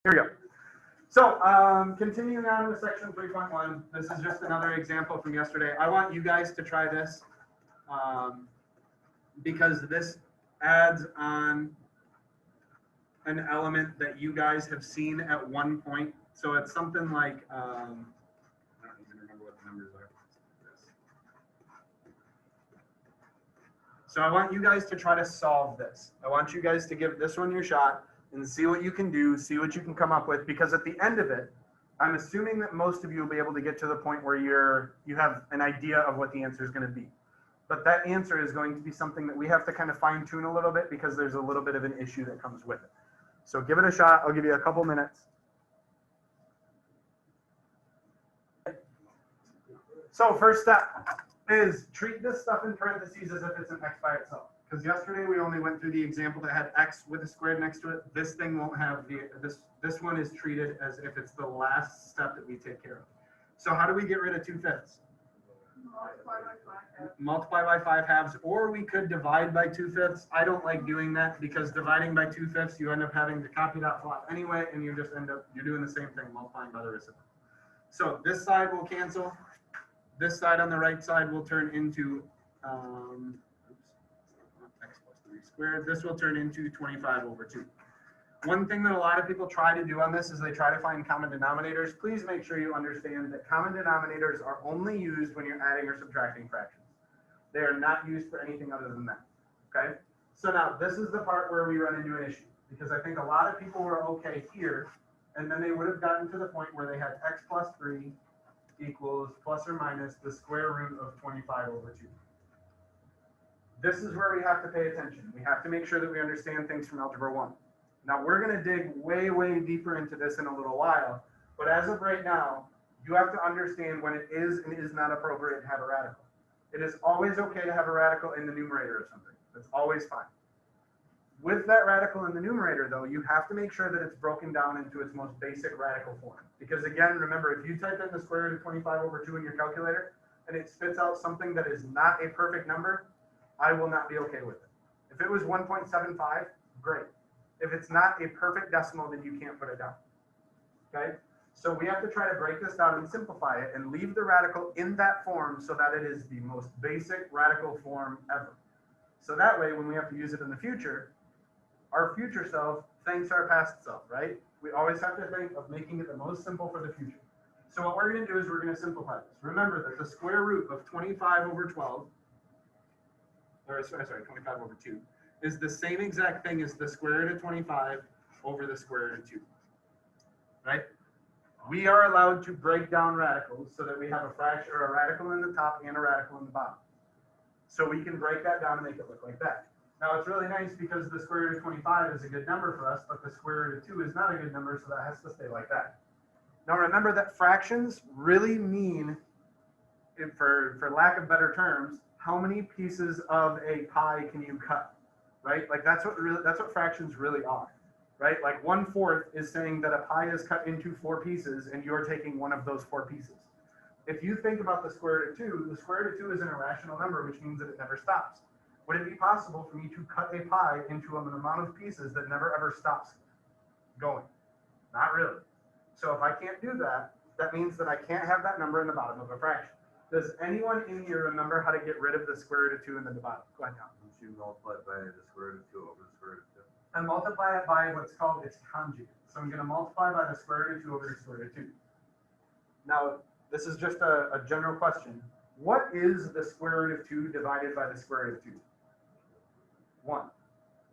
Here we go. So continuing on with section 3.1, this is just another example from yesterday. I want you guys to try this because this adds on an element that you guys have seen at one point. So it's something like, I don't even remember what the numbers are. So I want you guys to try to solve this. I want you guys to give this one your shot and see what you can do, see what you can come up with, because at the end of it, I'm assuming that most of you will be able to get to the point where you have an idea of what the answer is going to be. But that answer is going to be something that we have to kind of fine tune a little bit because there's a little bit of an issue that comes with it. So give it a shot. I'll give you a couple minutes. So first step is treat this stuff in parentheses as if it's an x by itself. Because yesterday we only went through the example that had x with a squared next to it. This thing won't have this one is treated as if it's the last step that we take care of. So how do we get rid of 2/5? Multiply by 5 halves, or we could divide by 2/5. I don't like doing that because dividing by 2/5, you end up having to copy that plot anyway, and you just end up, you're doing the same thing, multiplying by the reciprocal. So this side will cancel. This side on the right side will turn into, x plus 3 squared. This will turn into 25 over 2. One thing that a lot of people try to do on this is they try to find common denominators. Please make sure you understand that common denominators are only used when you're adding or subtracting fractions. They are not used for anything other than that, okay? So now this is the part where we run into an issue because I think a lot of people were okay here, and then they would have gotten to the point where they had x plus 3 equals plus or minus the square root of 25 over 2. This is where we have to pay attention. We have to make sure that we understand things from Algebra 1. Now we're going to dig way, way deeper into this in a little while, but as of right now, you have to understand when it is and is not appropriate to have a radical. It is always okay to have a radical in the numerator of something. That's always fine. With that radical in the numerator, though, you have to make sure that it's broken down into its most basic radical form. Because again, remember, if you type in the square root of 25 over 2 in your calculator, and it spits out something that is not a perfect number, I will not be okay with it. If it was 1.75, great. If it's not a perfect decimal, then you can't put it down, okay? So we have to try to break this down and simplify it and leave the radical in that form so that it is the most basic radical form ever. So that way, when we have to use it in the future, our future self thanks our past self, right? We always have to think of making it the most simple for the future. So what we're going to do is we're going to simplify this. Remember that the square root of 25 over 12, or sorry, 25 over 2, is the same exact thing as the square root of 25 over the square root of 2, right? We are allowed to break down radicals so that we have a fraction or a radical in the top and a radical in the bottom. So we can break that down and make it look like that. Now it's really nice because the square root of 25 is a good number for us, but the square root of 2 is not a good number, so that has to stay like that. Now remember that fractions really mean, for lack of better terms, how many pieces of a pie can you cut, right? Like that's what fractions really are, right? Like 1/4 is saying that a pie is cut into 4 pieces and you're taking one of those 4 pieces. If you think about the square root of 2, the square root of 2 is an irrational number, which means that it never stops. Would it be possible for me to cut a pie into an amount of pieces that never ever stops going? Not really. So if I can't do that, that means that I can't have that number in the bottom of a fraction. Does anyone in here remember how to get rid of the square root of 2 in the bottom? Go ahead, Tom. You multiply by the square root of 2 over the square root of 2. And multiply it by what's called its conjugate. So I'm going to multiply by the square root of 2 over the square root of 2. Now, this is just a general question. What is the square root of 2 divided by the square root of 2? 1.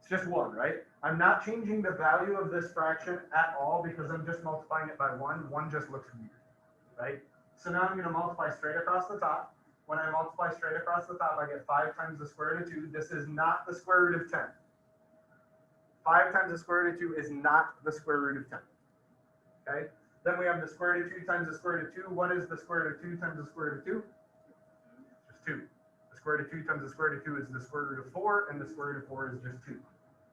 It's just 1, right? I'm not changing the value of this fraction at all because I'm just multiplying it by 1. 1 just looks weird, right? So now I'm going to multiply straight across the top. When I multiply straight across the top, I get 5 times the square root of 2. This is not the square root of 10. 5 times the square root of 2 is not the square root of 10. Okay? Then we have the square root of 2 times the square root of 2. What is the square root of 2 times the square root of 2? Just 2. The square root of 2 times the square root of 2 is the square root of 4, and the square root of 4 is just 2.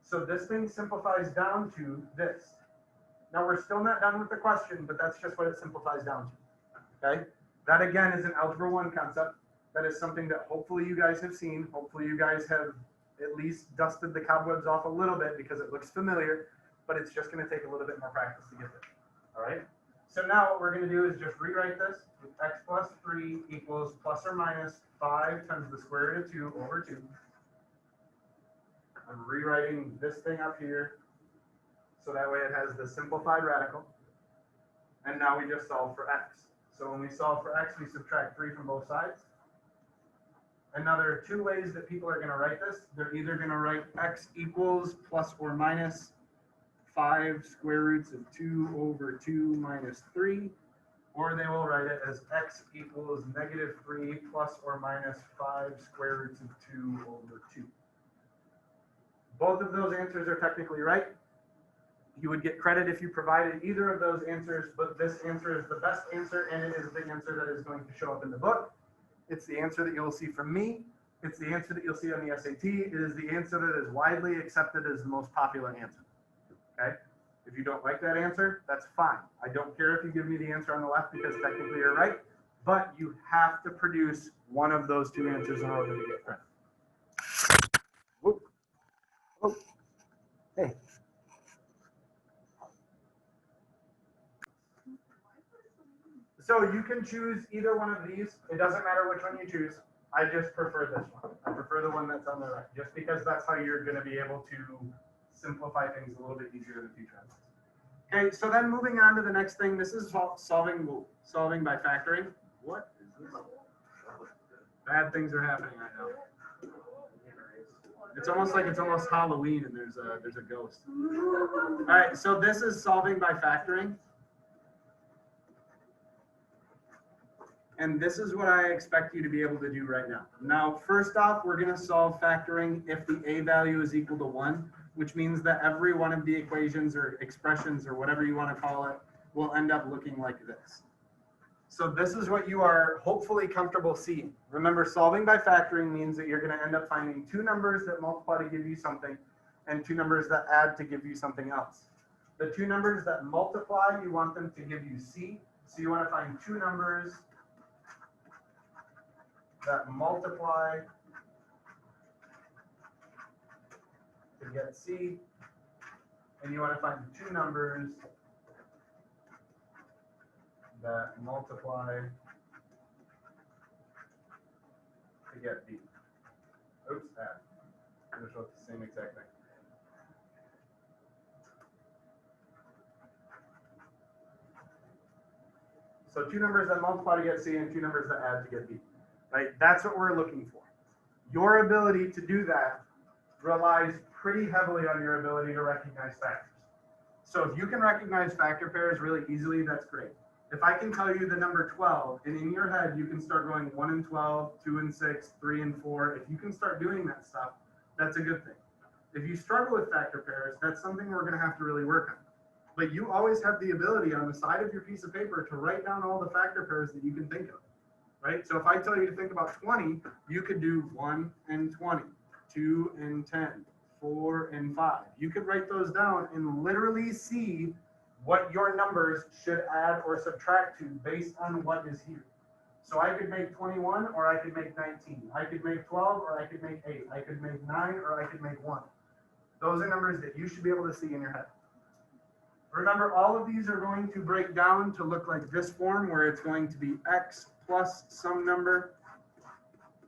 So this thing simplifies down to this. Now we're still not done with the question, but that's just what it simplifies down to. Okay? That again is an Algebra 1 concept. That is something that hopefully you guys have seen. Hopefully you guys have at least dusted the cobwebs off a little bit because it looks familiar. but it's just going to take a little bit more practice to get there. All right. So now what we're going to do is just rewrite this. X plus 3 equals plus or minus 5 times the square root of 2 over 2. I'm rewriting this thing up here so that way it has the simplified radical. And now we just solve for x. So when we solve for x, we subtract 3 from both sides. And now there are two ways that people are going to write this. They're either going to write x equals plus or minus 5 square roots of 2 over 2 minus 3, or they will write it as x equals negative 3 plus or minus 5 square roots of 2 over 2. Both of those answers are technically right. You would get credit if you provided either of those answers, but this answer is the best answer, and it is the answer that is going to show up in the book. It's the answer that you'll see from me. It's the answer that you'll see on the SAT. It is the answer that is widely accepted as the most popular answer. Okay? If you don't like that answer, that's fine. I don't care if you give me the answer on the left because technically you're right, but you have to produce one of those two answers in order to get credit. Whoop. Oh. Hey. So you can choose either one of these. It doesn't matter which one you choose. I just prefer this one. I prefer the one that's on the right, just because that's how you're going to be able to simplify things a little bit easier in the future. Okay, so then moving on to the next thing. This is solving by factoring. What is this? Bad things are happening right now. It's almost like it's almost Halloween and there's a ghost. All right, so this is solving by factoring. And this is what I expect you to be able to do right now. Now, first off, we're going to solve factoring if the a value is equal to 1, which means that every one of the equations or expressions or whatever you want to call it will end up looking like this. So this is what you are hopefully comfortable seeing. Remember, solving by factoring means that you're going to end up finding two numbers that multiply to give you something and two numbers that add to give you something else. The two numbers that multiply, you want them to give you C. So you want to find two numbers that multiply to get C, and you want to find two numbers that multiply to get B. Oops, add. I'm going to show the same exact thing. So two numbers that multiply to get C and two numbers that add to get B. Right? That's what we're looking for. Your ability to do that relies pretty heavily on your ability to recognize factors. So if you can recognize factor pairs really easily, that's great. If I can tell you the number 12, and in your head you can start going 1 and 12, 2 and 6, 3 and 4, if you can start doing that stuff, that's a good thing. If you struggle with factor pairs, that's something we're going to have to really work on. But you always have the ability on the side of your piece of paper to write down all the factor pairs that you can think of. Right? So if I tell you to think about 20, you could do 1 and 20, 2 and 10, 4 and 5. You could write those down and literally see what your numbers should add or subtract to based on what is here. So I could make 21 or I could make 19. I could make 12 or I could make 8. I could make 9 or I could make 1. Those are numbers that you should be able to see in your head. Remember, all of these are going to break down to look like this form where it's going to be x plus some number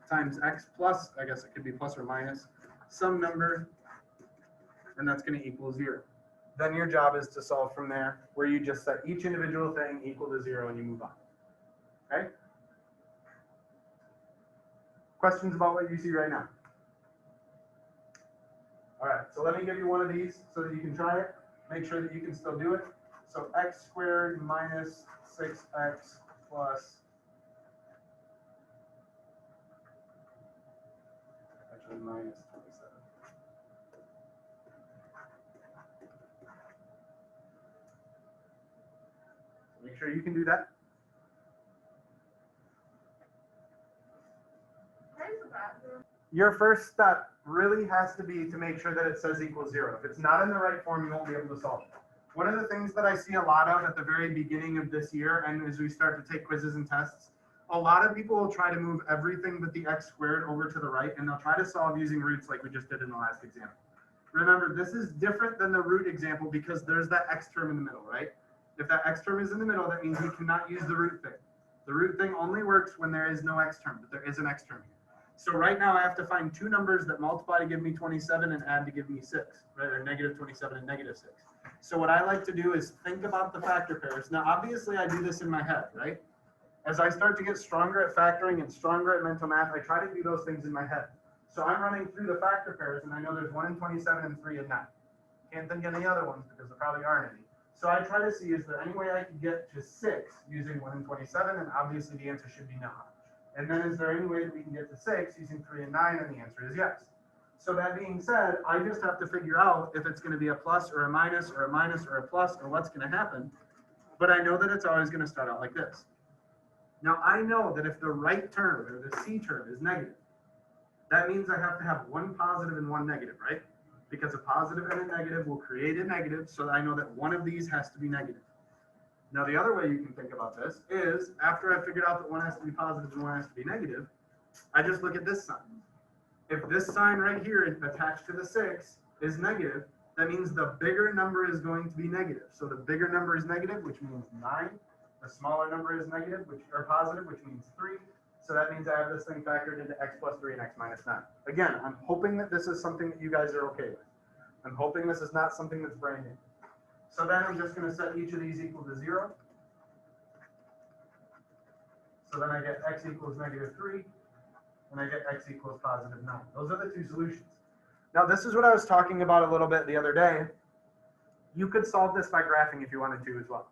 times x plus, I guess it could be plus or minus, some number, and that's going to equal 0. Then your job is to solve from there, where you just set each individual thing equal to 0 and you move on. Okay? Questions about what you see right now? All right, so let me give you one of these so that you can try it. Make sure that you can still do it. So x squared minus 6x plus, actually minus 27. Make sure you can do that. Your first step really has to be to make sure that it says equals 0. If it's not in the right form, you won't be able to solve it. One of the things that I see a lot of at the very beginning of this year, and as we start to take quizzes and tests, a lot of people will try to move everything but the x squared over to the right, and they'll try to solve using roots like we just did in the last example. Remember, this is different than the root example because there's that x term in the middle, right? If that x term is in the middle, that means we cannot use the root thing. The root thing only works when there is no x term, but there is an x term here. So right now I have to find two numbers that multiply to give me 27 and add to give me 6, right? Or negative 27 and negative 6. So what I like to do is think about the factor pairs. Now, obviously I do this in my head, right? As I start to get stronger at factoring and stronger at mental math, I try to do those things in my head. So I'm running through the factor pairs, and I know there's 1 in 27 and 3 in 9. Can't think of any other ones because there probably aren't any. So I try to see, is there any way I could get to 6 using 1 in 27? And obviously the answer should be no. And then is there any way that we can get to 6 using 3 and 9? And the answer is yes. So that being said, I just have to figure out if it's going to be a plus or a minus or a minus or a plus or what's going to happen. But I know that it's always going to start out like this. Now I know that if the right term or the C term is negative, that means I have to have one positive and one negative, right? Because a positive and a negative will create a negative, so I know that one of these has to be negative. Now the other way you can think about this is, after I figured out that one has to be positive and one has to be negative, I just look at this sign. If this sign right here attached to the 6 is negative, that means the bigger number is going to be negative. So the bigger number is negative, which means 9. The smaller number is negative, or positive, which means 3. So that means I have this thing factored into x plus 3 and x minus 9. Again, I'm hoping that this is something that you guys are okay with. I'm hoping this is not something that's brand new. So then I'm just going to set each of these equal to 0. So then I get x equals negative 3, and I get x equals positive 9. Those are the two solutions. Now this is what I was talking about a little bit the other day. You could solve this by graphing if you wanted to as well.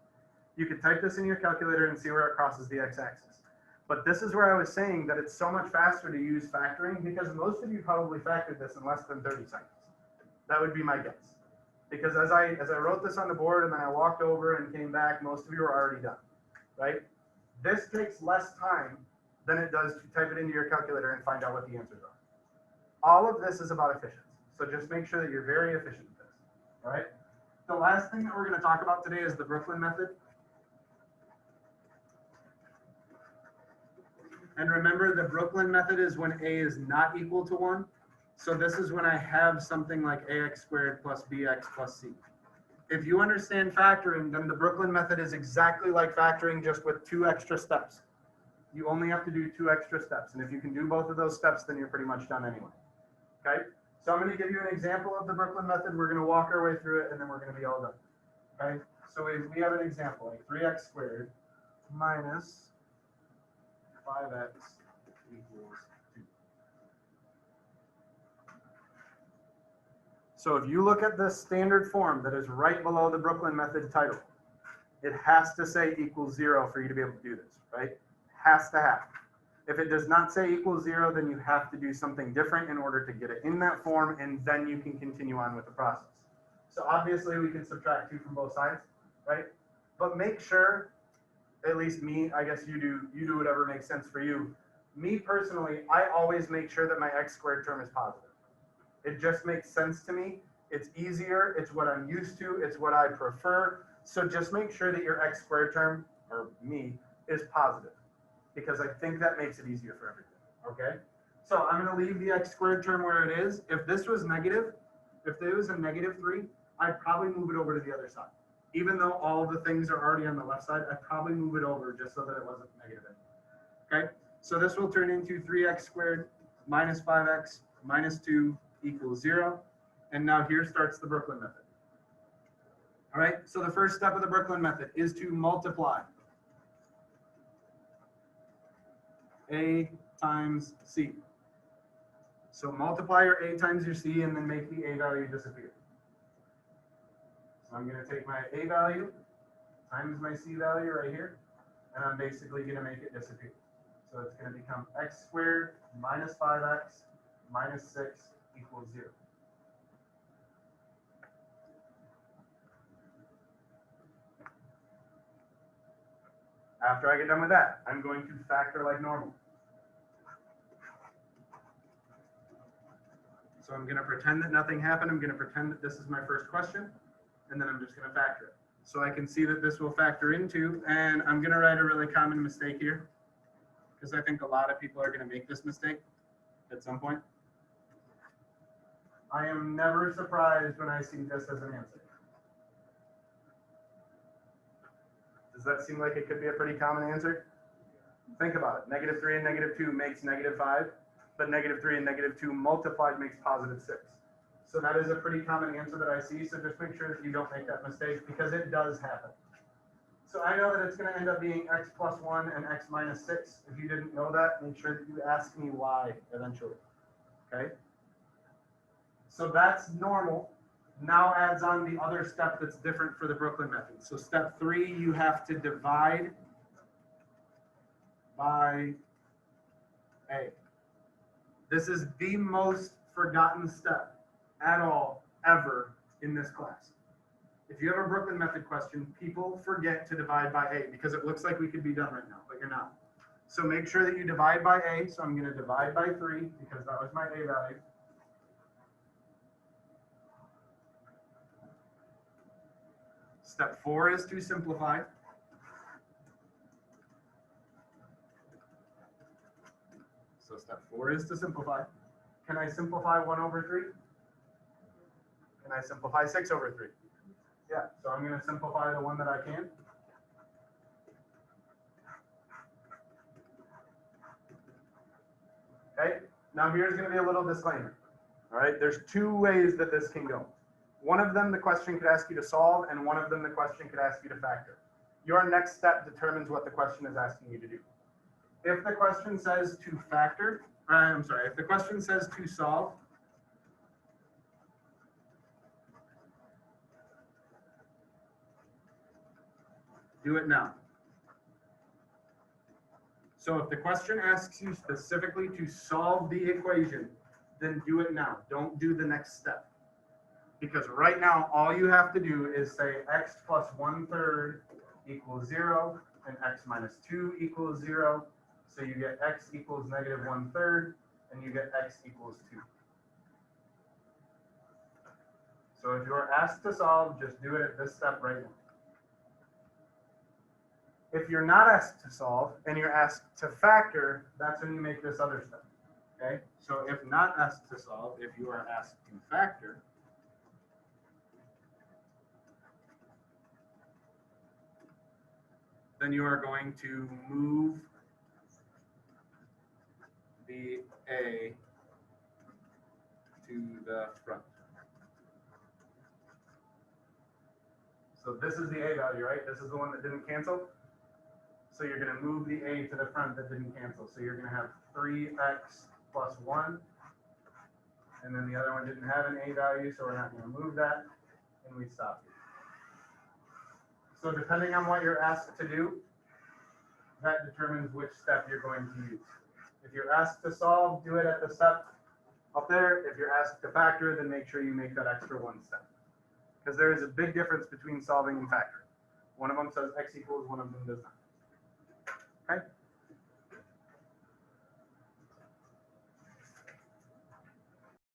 You could type this in your calculator and see where it crosses the x-axis. But this is where I was saying that it's so much faster to use factoring because most of you probably factored this in less than 30 seconds. That would be my guess. Because as I wrote this on the board and then I walked over and came back, most of you are already done, right? This takes less time than it does to type it into your calculator and find out what the answers are. All of this is about efficiency. So just make sure that you're very efficient with this, all right? The last thing that we're going to talk about today is the Brooklyn method. And remember, the Brooklyn method is when a is not equal to 1. So this is when I have something like ax squared plus bx plus c. If you understand factoring, then the Brooklyn method is exactly like factoring, just with 2 extra steps. You only have to do 2 extra steps. And if you can do both of those steps, then you're pretty much done anyway. Okay? So I'm going to give you an example of the Brooklyn method. We're going to walk our way through it, and then we're going to be all done. Okay? So we have an example, like 3x squared minus 5x equals 2. So if you look at the standard form that is right below the Brooklyn method title, it has to say equals 0 for you to be able to do this, right? Has to have. If it does not say equals 0, then you have to do something different in order to get it in that form, and then you can continue on with the process. So obviously we can subtract 2 from both sides, right? But make sure, at least me, I guess you do whatever makes sense for you. Me personally, I always make sure that my x squared term is positive. It just makes sense to me. It's easier. It's what I'm used to. It's what I prefer. So just make sure that your x squared term, or me, is positive, because I think that makes it easier for everything, okay? So I'm going to leave the x squared term where it is. If this was negative, if there was a negative 3, I'd probably move it over to the other side. Even though all the things are already on the left side, I'd probably move it over just so that it wasn't negative anymore. Okay, so this will turn into 3x squared minus 5x minus 2 equals 0. And now here starts the Brooklyn method. All right, so the first step of the Brooklyn method is to multiply a times c. So multiply your a times your c and then make the a value disappear. So I'm going to take my a value times my c value right here, and I'm basically going to make it disappear. So it's going to become x squared minus 5x minus 6 equals 0. After I get done with that, I'm going to factor like normal. So I'm going to pretend that nothing happened. I'm going to pretend that this is my first question, and then I'm just going to factor it. So I can see that this will factor into, and I'm going to write a really common mistake here, because I think a lot of people are going to make this mistake at some point. I am never surprised when I see this as an answer. Does that seem like it could be a pretty common answer? Think about it. -3 and -2 makes -5, but -3 and -2 multiplied makes +6. So that is a pretty common answer that I see. So just make sure that you don't make that mistake because it does happen. So I know that it's going to end up being x plus 1 and x minus 6. If you didn't know that, make sure that you ask me why eventually. Okay? So that's normal. Now adds on the other step that's different for the Brooklyn method. So step 3, you have to divide by A. This is the most forgotten step at all, ever in this class. If you have a Brooklyn method question, people forget to divide by A because it looks like we could be done right now, but you're not. So make sure that you divide by A. So I'm going to divide by 3 because that was my A value. Step 4 is to simplify. So step 4 is to simplify. Can I simplify 1 over 3? Can I simplify 6 over 3? Yeah, so I'm going to simplify the one that I can. Okay, now here's going to be a little disclaimer. All right, there's 2 ways that this can go. One of them, the question could ask you to solve, and one of them, the question could ask you to factor. Your next step determines what the question is asking you to do. If the question says to factor, if the question says to solve, do it now. So if the question asks you specifically to solve the equation, then do it now. Don't do the next step. Because right now, all you have to do is say x plus 1/3 equals 0 and x minus 2 equals 0. So you get x equals -1/3 and you get x equals 2. So if you're asked to solve, just do it at this step right now. If you're not asked to solve and you're asked to factor, that's when you make this other step. Okay? So if not asked to solve, if you are asked to factor, then you are going to move the A to the front. So this is the A value, right? This is the one that didn't cancel. So you're going to move the A to the front that didn't cancel. So you're going to have 3x plus 1. And then the other one didn't have an A value, so we're not going to move that. And we stop here. So depending on what you're asked to do, that determines which step you're going to use. If you're asked to solve, do it at the step up there. If you're asked to factor, then make sure you make that extra 1 step. Because there is a big difference between solving and factoring. One of them says x equals, one of them does not.